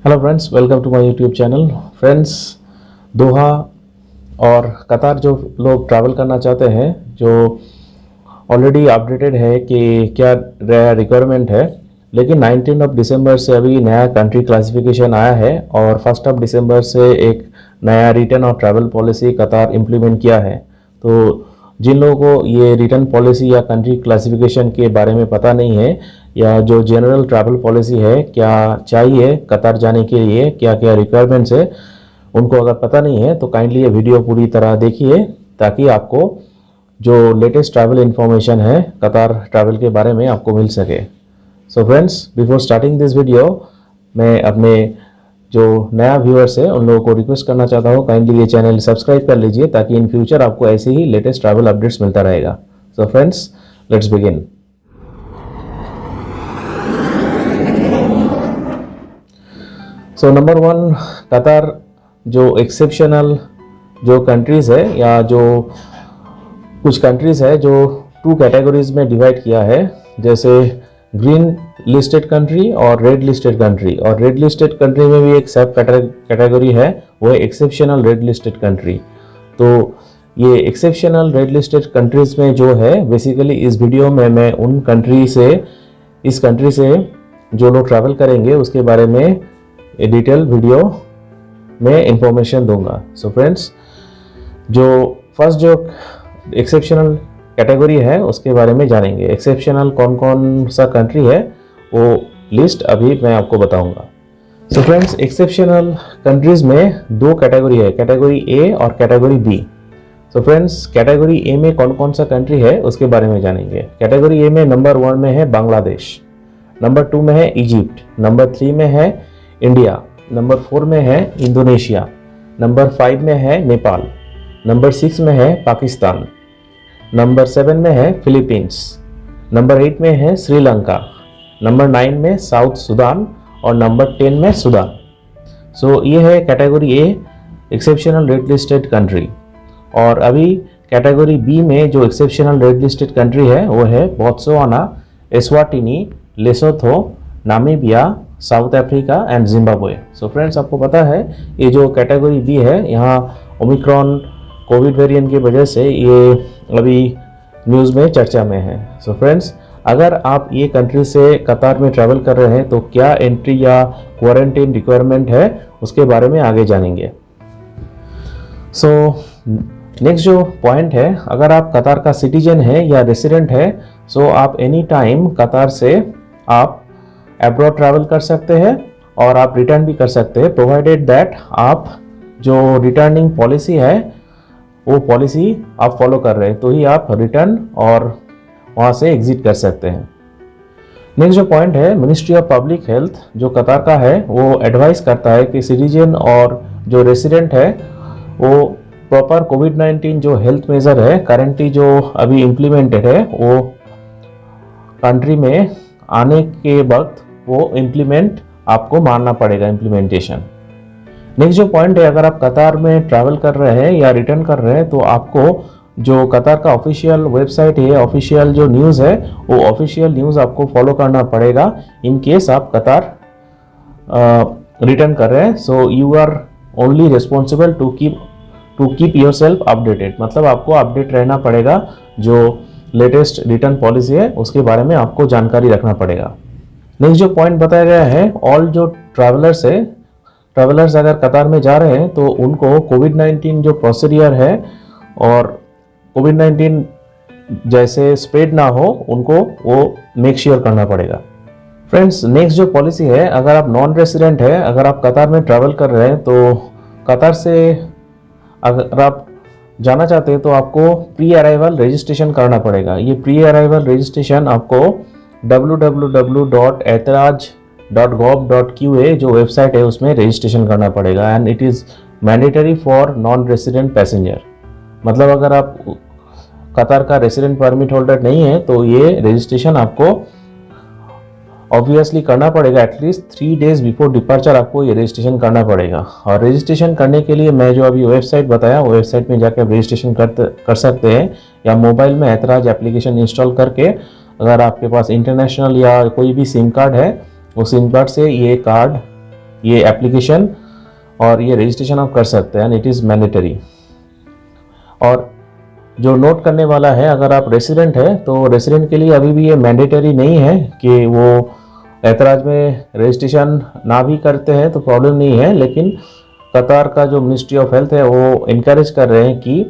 Hello friends, welcome to my YouTube channel. Friends, Doha और Qatar जो लोग travel करना चाहते हैं, जो ऑलरेडी अपडेटेड है कि क्या रिक्वायरमेंट है, लेकिन 19 ऑफ दिसंबर से अभी नया कंट्री क्लासिफिकेशन आया है और 1 दिसंबर से एक नया रिटर्न और ट्रैवल पॉलिसी कतार इम्प्लीमेंट किया है। तो जिन लोगों को ये रिटर्न पॉलिसी या कंट्री क्लासिफिकेशन के बारे में पता नहीं है, या जो जनरल ट्रैवल पॉलिसी है क्या चाहिए कतार जाने के लिए, क्या क्या रिक्वायरमेंट्स है, उनको अगर पता नहीं है तो काइंडली ये वीडियो पूरी तरह देखिए ताकि आपको जो लेटेस्ट ट्रैवल इन्फॉर्मेशन है कतार ट्रैवल के बारे में आपको मिल सके। So friends, before starting this video, मैं अपने जो नया व्यूअर्स है उन लोगों को रिक्वेस्ट करना चाहता हूँ, काइंडली ये चैनल सब्सक्राइब कर लीजिए ताकि इन फ्यूचर आपको ऐसे ही लेटेस्ट ट्रैवल अपडेट्स मिलता रहेगा। So friends, let's begin. So number 1, कतार जो एक्सेप्शनल जो कंट्रीज़ है या जो कुछ कंट्रीज़ है जो 2 कैटेगरीज में डिवाइड किया है, जैसे ग्रीन लिस्टेड कंट्री और रेड लिस्टेड कंट्री। और रेड लिस्टेड कंट्री में भी एक सब कैटेगरी है, वो है एक्सेप्शनल रेड लिस्टेड कंट्री। तो ये एक्सेप्शनल रेड लिस्टेड कंट्रीज़ में जो है, बेसिकली इस वीडियो में मैं उन कंट्री से, इस कंट्री से जो लोग ट्रैवल करेंगे उसके बारे में डिटेल वीडियो में इंफॉर्मेशन दूंगा। सो फ्रेंड्स, जो फर्स्ट जो एक्सेप्शनल कैटेगरी है उसके बारे में जानेंगे। एक्सेप्शनल कौन कौन सा कंट्री है वो लिस्ट अभी मैं आपको बताऊंगा। सो फ्रेंड्स, एक्सेप्शनल कंट्रीज में 2 कैटेगरी है, कैटेगरी ए और category B. So friends, category A में कौन कौन सा कंट्री है उसके बारे में जानेंगे। कैटेगरी ए में नंबर 1 में है बांग्लादेश, नंबर 2 में है इजिप्ट, नंबर 3 में है इंडिया, नंबर 4 में है इंडोनेशिया, नंबर 5 में है नेपाल, नंबर 6 में है पाकिस्तान, नंबर 7 में है फिलीपींस, नंबर 8 में है श्रीलंका, नंबर 9 में साउथ सूडान और नंबर 10 में सूडान। सो ये है कैटेगरी ए, एक्सेप्शनल रेड लिस्टेड कंट्री। और अभी कैटेगरी बी में जो एक्सेप्शनल रेड लिस्टेड कंट्री है वो है Botswana, Eswatini, Lesotho, Namibia, South Africa and Zimbabwe. So friends, आपको पता है ये जो कैटेगरी बी है, यहाँ ओमिक्रॉन कोविड वेरिएंट की वजह से ये अभी न्यूज़ में चर्चा में है। सो फ्रेंड्स, अगर आप ये कंट्री से कतार में ट्रैवल कर रहे हैं तो क्या एंट्री या क्वारंटाइन रिक्वायरमेंट है उसके बारे में आगे जानेंगे। सो नेक्स्ट जो पॉइंट है, अगर आप कतार का सिटीजन है या रेसिडेंट है, सो आप एनी टाइम कतार से आप अब्रॉड ट्रैवल कर सकते हैं और आप रिटर्न भी कर सकते हैं, प्रोवाइडेड दैट आप जो रिटर्निंग पॉलिसी है वो पॉलिसी आप फॉलो कर रहे हैं, तो ही आप रिटर्न और वहाँ से एग्जिट कर सकते हैं। नेक्स्ट जो पॉइंट है, मिनिस्ट्री ऑफ पब्लिक हेल्थ जो कतार का है वो एडवाइस करता है कि सिटीजन और जो रेसिडेंट है वो प्रॉपर कोविड-19 जो हेल्थ मेजर है करेंटली जो अभी इम्प्लीमेंटेड है वो कंट्री में आने के वक्त वो इम्प्लीमेंट आपको मानना पड़ेगा, इम्प्लीमेंटेशन। नेक्स्ट जो पॉइंट है, अगर आप कतार में ट्रैवल कर रहे हैं या रिटर्न कर रहे हैं तो आपको जो कतार का ऑफिशियल वेबसाइट है, ऑफिशियल जो न्यूज़ है, वो ऑफिशियल न्यूज़ आपको फॉलो करना पड़ेगा इन केस आप कतार रिटर्न कर रहे हैं। So you are only responsible to keep yourself updated, मतलब आपको अपडेट रहना पड़ेगा, जो लेटेस्ट रिटर्न पॉलिसी है उसके बारे में आपको जानकारी रखना पड़ेगा। नेक्स्ट जो पॉइंट बताया गया है, ऑल जो ट्रैवलर्स है, ट्रैवलर्स अगर कतार में जा रहे हैं तो उनको कोविड-19 जो प्रोसीडियर है और कोविड-19 जैसे स्प्रेड ना हो उनको वो मेक श्योर करना पड़ेगा। फ्रेंड्स, नेक्स्ट जो पॉलिसी है, अगर आप नॉन रेसिडेंट है, अगर आप कतार में ट्रैवल कर रहे हैं तो कतार से अगर आप जाना चाहते हैं तो आपको प्री अराइवल रजिस्ट्रेशन करना पड़ेगा। ये प्री अराइवल रजिस्ट्रेशन आपको www.etraj.gov.qa जो वेबसाइट है उसमें रजिस्ट्रेशन करना पड़ेगा and it is mandatory for non resident passenger. मतलब अगर आप कतार का रेसिडेंट परमिट होल्डर नहीं है तो ये रजिस्ट्रेशन आपको ऑब्वियसली करना पड़ेगा, एटलीस्ट 3 डेज बिफोर डिपार्चर आपको ये रजिस्ट्रेशन करना पड़ेगा। और रजिस्ट्रेशन करने के लिए मैं जो अभी वेबसाइट बताया वो वेबसाइट में जाकर रजिस्ट्रेशन कर सकते हैं, या मोबाइल में एतराज एप्लीकेशन इंस्टॉल करके अगर आपके पास इंटरनेशनल या कोई भी सिम कार्ड है वो सिम कार्ड से ये कार्ड ये एप्लीकेशन और ये रजिस्ट्रेशन आप कर सकते हैं, इट इज़ मैंडेटरी। और जो नोट करने वाला है, अगर आप रेसिडेंट है तो रेसिडेंट के लिए अभी भी ये मैंडेटरी नहीं है कि वो ऐतराज़ में रजिस्ट्रेशन ना भी करते हैं तो प्रॉब्लम नहीं है, लेकिन कतार का जो मिनिस्ट्री ऑफ हेल्थ है वो इनकरेज कर रहे हैं कि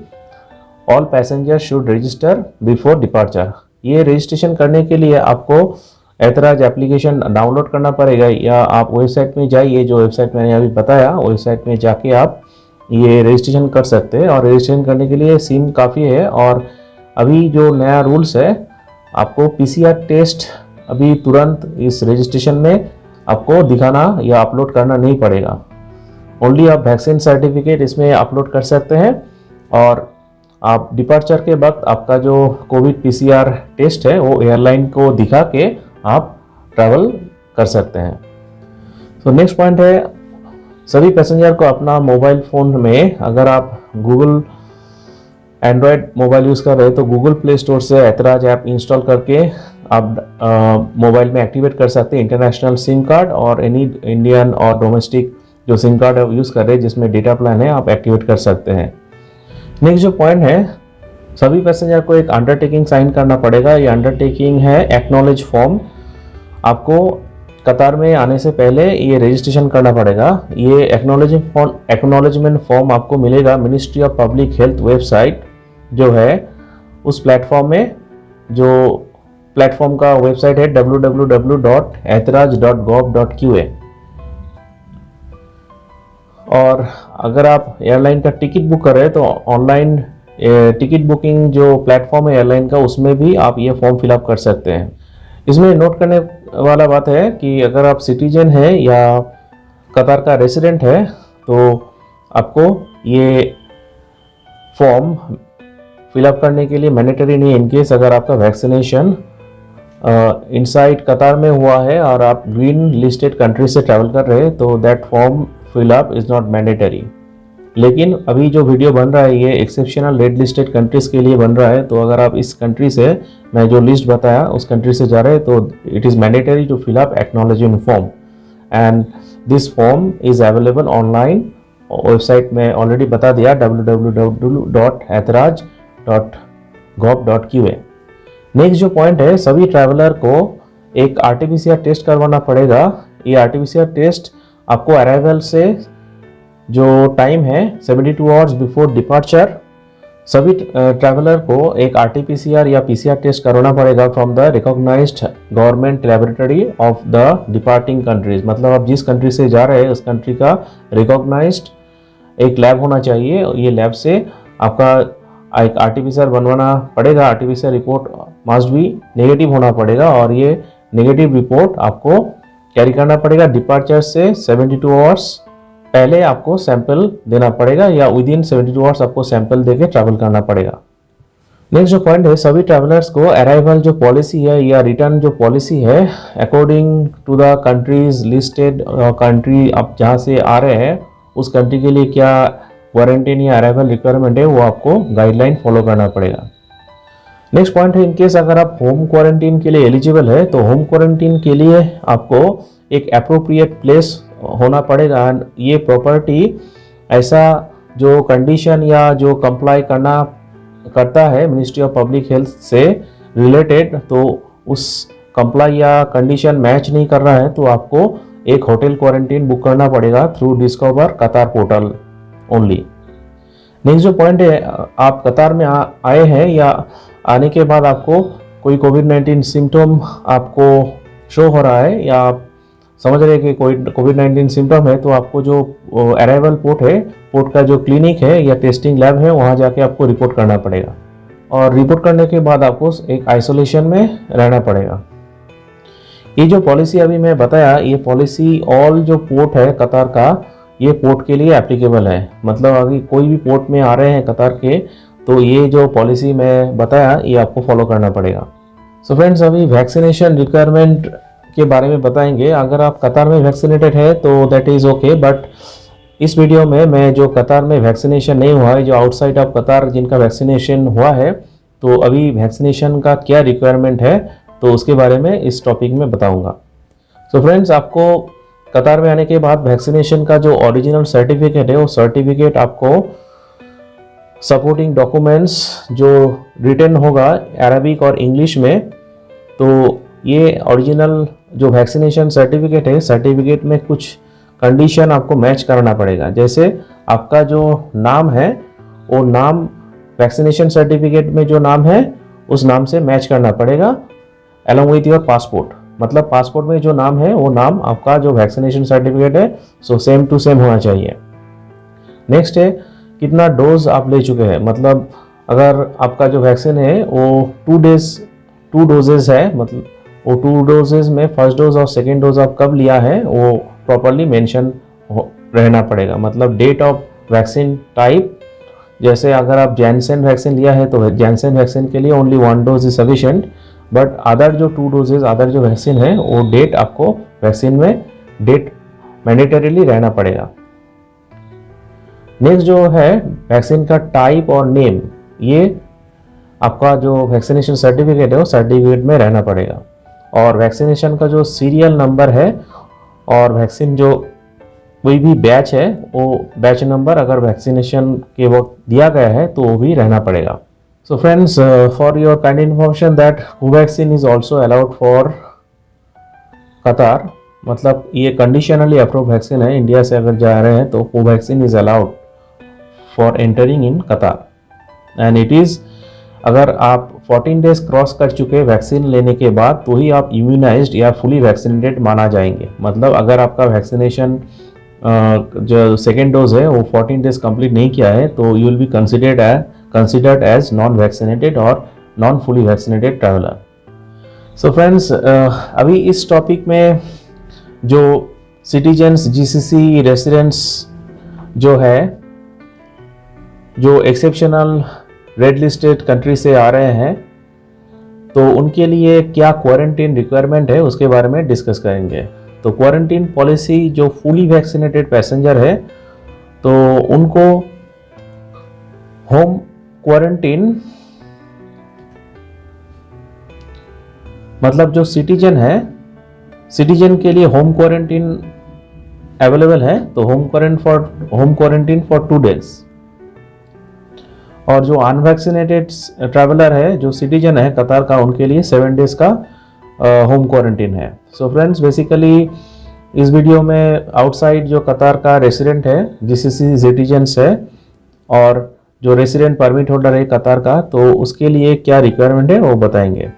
all passenger should register before departure. ये रजिस्ट्रेशन करने के लिए आपको ऐतराज एप्लीकेशन डाउनलोड करना पड़ेगा, या आप वेबसाइट में जाइए, जो वेबसाइट मैंने अभी बताया वेबसाइट में जाके आप ये रजिस्ट्रेशन कर सकते हैं। और रजिस्ट्रेशन करने के लिए सिम काफ़ी है। और अभी जो नया रूल्स है, आपको PCR टेस्ट अभी तुरंत इस रजिस्ट्रेशन में आपको दिखाना या अपलोड करना नहीं पड़ेगा। ओनली आप वैक्सीन सर्टिफिकेट इसमें अपलोड कर सकते हैं, और आप डिपार्चर के वक्त आपका जो कोविड PCR टेस्ट है वो एयरलाइन को दिखा के आप ट्रैवल कर सकते हैं। तो नेक्स्ट पॉइंट है, सभी पैसेंजर को अपना मोबाइल फ़ोन में, अगर आप गूगल एंड्रॉयड मोबाइल यूज़ कर रहे हैं तो गूगल प्ले स्टोर से ऐतराज ऐप इंस्टॉल करके आप मोबाइल में एक्टिवेट कर सकते हैं इंटरनेशनल सिम कार्ड, और एनी इंडियन और डोमेस्टिक जो सिम कार्ड यूज़ कर रहे हैं जिसमें डेटा प्लान है आप एक्टिवेट कर सकते हैं। नेक्स्ट जो पॉइंट है, सभी पैसेंजर को एक अंडरटेकिंग साइन करना पड़ेगा। ये अंडरटेकिंग है एक्नॉलेज फॉर्म। आपको कतार में आने से पहले ये रजिस्ट्रेशन करना पड़ेगा। ये एक्नॉलेजमेंट फॉर्म आपको मिलेगा ministry of public health website जो है उस प्लेटफॉर्म में, जो प्लेटफॉर्म का वेबसाइट है www.etraj.gov.qa। और अगर आप एयरलाइन का टिकट बुक कर रहे हैं तो ऑनलाइन टिकट बुकिंग जो प्लेटफॉर्म है एयरलाइन का, उसमें भी आप ये फॉर्म फिलअप कर सकते हैं। इसमें नोट करने वाला बात है कि अगर आप सिटीजन है या कतार का रेसिडेंट है तो आपको ये फॉर्म फिलअप करने के लिए मैंडेटरी नहीं है। इनकेस अगर आपका वैक्सीनेशन इनसाइड कतार में हुआ है और आप ग्रीन लिस्टेड कंट्री से ट्रैवल कर रहे हैं तो that form fill up is not mandatory. लेकिन अभी जो वीडियो बन रहा है ये एक्सेप्शनल रेड लिस्टेड कंट्रीज़ के लिए बन रहा है, तो अगर आप इस कंट्री से, मैं जो लिस्ट बताया उस कंट्री से जा रहे हैं तो it is mandatory to fill up acknowledgement form, and this form is available online. Website में ऑलरेडी बता दिया www.etraj.gov.qa। नेक्स्ट जो पॉइंट है, सभी ट्रैवलर को एक RT-PCR टेस्ट करवाना पड़ेगा। ये RT-PCR टेस्ट आपको अराइवल से जो टाइम है 72 आवर्स बिफोर डिपार्चर, सभी ट्रैवलर को एक RT-PCR या PCR टेस्ट करवाना पड़ेगा from the recognised government laboratory of the departing countries. मतलब आप जिस कंट्री से जा रहे हैं उस कंट्री का रिकॉग्नाइज्ड एक लैब होना चाहिए। ये लैब से आपका एक RT-PCR बनवाना पड़ेगा। RT-PCR रिपोर्ट मस्ट भी नेगेटिव होना पड़ेगा, और ये नेगेटिव रिपोर्ट आपको कैरी करना पड़ेगा। डिपार्चर से 72 आवर्स पहले आपको सैंपल देना पड़ेगा, या विद इन 72 आवर्स आपको सैंपल देके ट्रैवल करना पड़ेगा। नेक्स्ट जो पॉइंट है, सभी ट्रैवलर्स को अराइवल जो पॉलिसी है या रिटर्न जो पॉलिसी है according to the countries listed, country आप जहाँ से आ रहे हैं उस कंट्री के लिए क्या क्वारंटीन या अराइवल रिक्वायरमेंट है वो आपको गाइडलाइन फॉलो करना पड़ेगा। नेक्स्ट पॉइंट है, इनकेस अगर आप होम क्वारंटीन के लिए एलिजिबल है तो होम क्वारंटीन के लिए आपको एक अप्रोप्रिएट प्लेस होना पड़ेगा। ये प्रॉपर्टी ऐसा जो कंडीशन या जो कंप्लाई करता है मिनिस्ट्री ऑफ पब्लिक हेल्थ से रिलेटेड, तो उस कंप्लाई या कंडीशन मैच नहीं कर रहा है तो आपको एक होटल क्वारंटीन बुक करना पड़ेगा थ्रू डिस्कवर कतार पोर्टल ओनली। नेक्स्ट जो पॉइंट है, आप कतार में आए हैं या आने के बाद आपको कोई कोविड-19 सिम्टम आपको शो हो रहा है या आप समझ रहे हैं कि कोई कोविड-19 सिम्टम है, तो आपको जो अराइवल पोर्ट है, पोर्ट का जो क्लिनिक है या टेस्टिंग लैब है वहाँ जाके आपको रिपोर्ट करना पड़ेगा, और रिपोर्ट करने के बाद आपको एक आइसोलेशन में रहना पड़ेगा। ये जो पॉलिसी अभी मैं बताया, ये पॉलिसी ऑल जो पोर्ट है कतार का, ये पोर्ट के लिए एप्लीकेबल है। मतलब अगर कोई भी पोर्ट में आ रहे हैं कतार के तो ये जो पॉलिसी मैं बताया ये आपको फॉलो करना पड़ेगा। सो फ्रेंड्स, अभी वैक्सीनेशन रिक्वायरमेंट के बारे में बताएंगे। अगर आप कतार में वैक्सीनेटेड है तो दैट इज़ ओके, बट इस वीडियो में मैं जो कतार में वैक्सीनेशन नहीं हुआ है, जो आउटसाइड ऑफ कतार जिनका वैक्सीनेशन हुआ है, तो अभी वैक्सीनेशन का क्या रिक्वायरमेंट है तो उसके बारे में इस टॉपिक में बताऊंगा। सो फ्रेंड्स, आपको कतार में आने के बाद वैक्सीनेशन का जो ओरिजिनल सर्टिफिकेट है वो सर्टिफिकेट आपको सपोर्टिंग डॉक्यूमेंट्स जो रिटन होगा अरबिक और इंग्लिश में, तो ये ओरिजिनल जो वैक्सीनेशन सर्टिफिकेट है, सर्टिफिकेट में कुछ कंडीशन आपको मैच करना पड़ेगा। जैसे आपका जो नाम है वो नाम वैक्सीनेशन सर्टिफिकेट में जो नाम है उस नाम से मैच करना पड़ेगा अलॉन्ग विथ योर पासपोर्ट। मतलब पासपोर्ट में जो नाम है वो नाम आपका जो वैक्सीनेशन सर्टिफिकेट है सो सेम टू सेम होना चाहिए। नेक्स्ट है कितना डोज आप ले चुके हैं। मतलब अगर आपका जो वैक्सीन है वो 2 डोजेज है, मतलब वो 2 डोजेज में फर्स्ट डोज और सेकेंड डोज आप कब लिया है वो प्रॉपरली मेंशन रहना पड़ेगा। मतलब डेट ऑफ वैक्सीन टाइप, जैसे अगर आप जैनसन वैक्सीन लिया है तो जैनसन वैक्सीन के लिए only 1 dose is sufficient, but other जो 2 डोजेज अदर जो वैक्सीन है वो डेट आपको वैक्सीन में डेट मैंडेटरीली रहना पड़ेगा। नेक्स्ट जो है वैक्सीन का टाइप और नेम, ये आपका जो वैक्सीनेशन सर्टिफिकेट है वो सर्टिफिकेट में रहना पड़ेगा। और वैक्सीनेशन का जो सीरियल नंबर है और वैक्सीन जो कोई भी बैच है वो बैच नंबर अगर वैक्सीनेशन के वक्त दिया गया है तो वो भी रहना पड़ेगा। So friends, for your kind information that Covaxin is also allowed for कतार। मतलब ये कंडीशनली अप्रूव वैक्सीन है, इंडिया से अगर जा रहे हैं तो Covaxin is allowed for entering in कतार एंड इट इज़, अगर आप 14 डेज क्रॉस कर चुके वैक्सीन लेने के बाद तो ही आप इम्यूनाइज्ड या फुली वैक्सीनेटेड माना जाएंगे। मतलब अगर आपका वैक्सीनेशन जो सेकेंड डोज है वो 14 डेज कंप्लीट नहीं किया है तो you will be considered as non vaccinated और non fully vaccinated traveller. So friends, अभी इस टॉपिक में जो सिटीजन्स जीसीसी रेसिडेंट्स जो है जो एक्सेप्शनल रेड लिस्टेड कंट्री से आ रहे हैं तो उनके लिए क्या क्वारंटीन रिक्वायरमेंट है उसके बारे में डिस्कस करेंगे। तो क्वारंटीन पॉलिसी जो फुली वैक्सीनेटेड पैसेंजर है तो उनको होम क्वारंटीन, मतलब जो सिटीजन है, सिटीजन के लिए होम क्वारंटीन अवेलेबल है, तो होम क्वारंटीन फॉर 2 डेज। और जो अनवैक्सीनेटेड ट्रैवलर है जो सिटीजन है कतार का, उनके लिए 7 डेज का होम क्वारंटीन है। सो फ्रेंड्स, बेसिकली इस वीडियो में आउटसाइड जो कतार का रेसिडेंट है जीसीसी सिटीजन्स है और जो रेसिडेंट परमिट होल्डर है कतार का, तो उसके लिए क्या रिक्वायरमेंट है वो बताएंगे।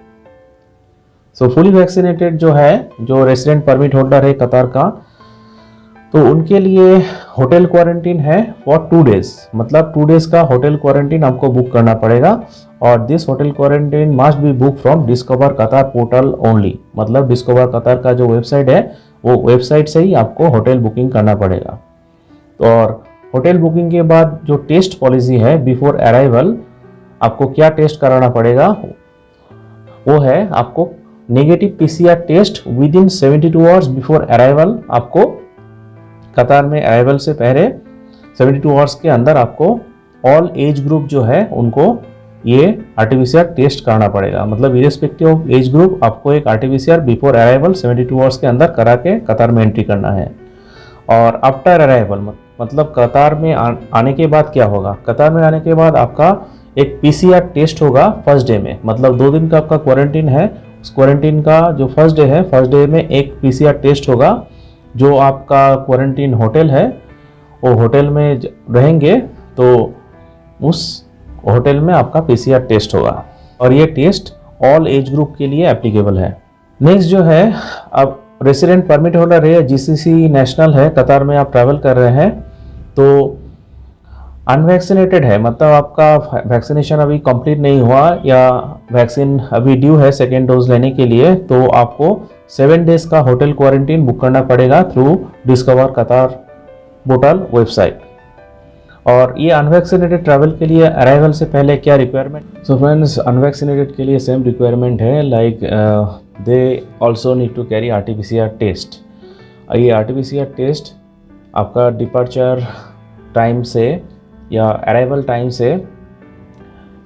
सो फुली वैक्सीनेटेड जो है, जो रेसिडेंट परमिट होल्डर है कतार का, तो उनके लिए होटल क्वारंटीन है फॉर 2 डेज। मतलब 2 डेज का होटल क्वारंटीन आपको बुक करना पड़ेगा और this hotel quarantine must be book from discover कतार पोर्टल ओनली। मतलब डिस्कवर कतार का जो वेबसाइट है वो वेबसाइट से ही आपको होटल बुकिंग करना पड़ेगा। और होटल बुकिंग के बाद जो टेस्ट पॉलिसी है बिफोर अराइवल, आपको क्या टेस्ट कराना पड़ेगा वो है आपको negative PCR test within 72 hours before arrival. आपको कतार में अराइवल से पहले 72 आवर्स के अंदर आपको ऑल एज ग्रुप जो है उनको ये आरटीपीसीआर टेस्ट कराना पड़ेगा। मतलब इरेस्पेक्टिव ऑफ एज ग्रुप आपको एक आरटीपीसीआर बिफोर अराइवल 72 आवर्स के अंदर करा के कतार में एंट्री करना है। और आफ्टर अराइवल, मतलब कतार में आने के बाद क्या होगा, कतार में आने के बाद आपका एक पीसीआर टेस्ट होगा फर्स्ट डे में। मतलब 2 दिन का आपका क्वारंटीन है, उस क्वारंटीन का जो फर्स्ट डे है, फर्स्ट डे में एक पीसीआर टेस्ट होगा। जो आपका क्वारंटीन होटल है वो होटल में रहेंगे तो उस होटल में आपका पीसीआर टेस्ट होगा और ये टेस्ट ऑल एज ग्रुप के लिए एप्लीकेबल है। नेक्स्ट जो है, अब रेसिडेंट परमिट होल्डर है, जीसीसी नेशनल है, कतार में आप ट्रैवल कर रहे हैं तो अनवैक्सीनेटेड है, मतलब आपका वैक्सीनेशन अभी कंप्लीट नहीं हुआ या वैक्सीन अभी ड्यू है सेकेंड डोज लेने के लिए, तो आपको 7 डेज का होटल क्वारंटीन बुक करना पड़ेगा थ्रू डिस्कवर कतार पोर्टल वेबसाइट। और ये अनवैक्सीनेटेड ट्रैवल के लिए अराइवल से पहले क्या रिक्वायरमेंट। सो फ्रेंड्स, अनवैक्सीनेटेड के लिए सेम रिक्वायरमेंट है, like they also need to carry RTPCR test. ये आरटीपीसीआर टेस्ट आपका डिपार्चर टाइम से या अराइवल टाइम से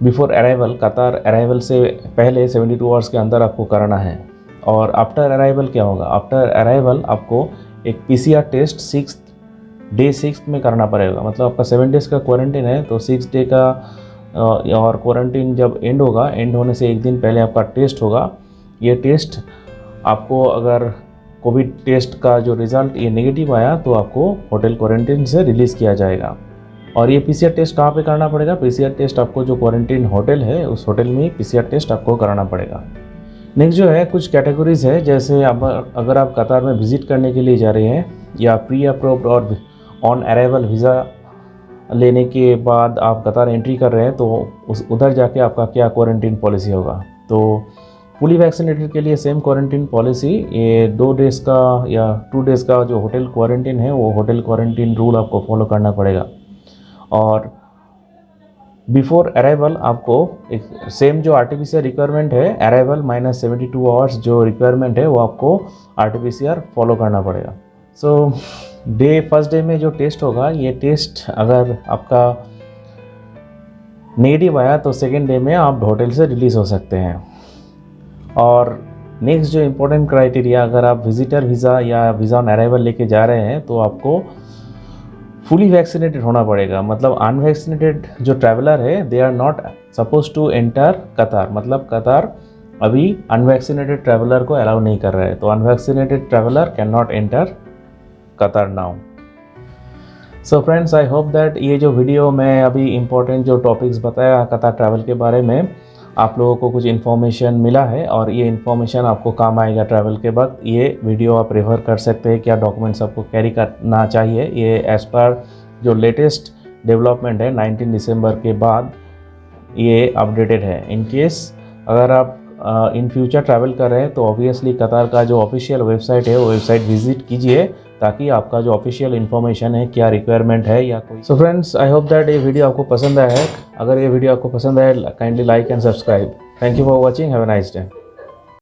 बिफोर अराइवल, कतार अराइवल से पहले 72 आवर्स के अंदर आपको कराना है। और आफ्टर अराइवल क्या होगा, आफ्टर अराइवल आपको एक PCR टेस्ट 6 में करना पड़ेगा। मतलब आपका 7 डेज़ का क्वारंटीन है तो 6 डे का और क्वारंटीन जब एंड होगा, एंड होने से एक दिन पहले आपका टेस्ट होगा। ये टेस्ट आपको अगर कोविड टेस्ट का जो रिज़ल्ट ये नेगेटिव आया तो आपको होटल क्वारंटीन से रिलीज़ किया जाएगा। और ये PCR टेस्ट कहाँ पे करना पड़ेगा? PCR टेस्ट आपको जो क्वारंटीन होटल है उस होटल में PCR टेस्ट आपको कराना पड़ेगा। नेक्स्ट जो है कुछ कैटेगरीज है, जैसे अगर आप कतार में विज़िट करने के लिए जा रहे हैं या प्री अप्रूव्ड और ऑन अराइवल वीज़ा लेने के बाद आप कतार एंट्री कर रहे हैं तो उधर जाके आपका क्या क्वारंटीन पॉलिसी होगा। तो फुली वैक्सीनेटेड के लिए सेम क्वारंटीन पॉलिसी, ये 2 डेज़ का या 2 डेज़ का जो होटल क्वारंटीन है वो होटल क्वारंटीन रूल आपको फॉलो करना पड़ेगा। और बिफोर अराइवल आपको एक सेम जो RT-PCR रिक्वायरमेंट है, अराइवल माइनस 72 आवर्स जो रिक्वायरमेंट है वो आपको RT-PCR फॉलो करना पड़ेगा। सो फर्स्ट डे में जो टेस्ट होगा, ये टेस्ट अगर आपका नेगेटिव आया तो सेकेंड डे में आप होटल से रिलीज़ हो सकते हैं। और नेक्स्ट जो इम्पोर्टेंट क्राइटेरिया, अगर आप विजिटर वीज़ा या वीज़ा ऑन अराइवल लेके जा रहे हैं तो आपको फुली वैक्सीनेटेड होना पड़ेगा। मतलब अनवैक्सीनेटेड जो ट्रैवलर है they are not suppose to enter Qatar. मतलब कतार अभी अनवैक्सीनेटेड ट्रैवलर को अलाउ नहीं कर रहा है, तो unvaccinated traveller can not enter Qatar now. So friends, I hope that ये जो वीडियो मैं अभी इम्पोर्टेंट जो टॉपिक्स बताया कतार ट्रैवल के बारे में, आप लोगों को कुछ इन्फॉर्मेशन मिला है और ये इन्फॉर्मेशन आपको काम आएगा ट्रैवल के वक्त। ये वीडियो आप रेफर कर सकते हैं, क्या डॉक्यूमेंट्स आपको कैरी करना चाहिए। ये एज़ पर जो लेटेस्ट डेवलपमेंट है 19 दिसंबर के बाद ये अपडेटेड है। इन केस अगर आप इन फ्यूचर ट्रैवल कर रहे हैं तो ऑब्वियसली कतार का जो ऑफिशियल वेबसाइट है वो वेबसाइट विजिट कीजिए, ताकि आपका जो ऑफिशियल इन्फॉर्मेशन है क्या रिक्वायरमेंट है या कोई। सो फ्रेंड्स, आई होप दैट ये वीडियो आपको पसंद आया है। अगर ये वीडियो आपको पसंद आया, kindly like and subscribe. Thank you for watching, have a nice day.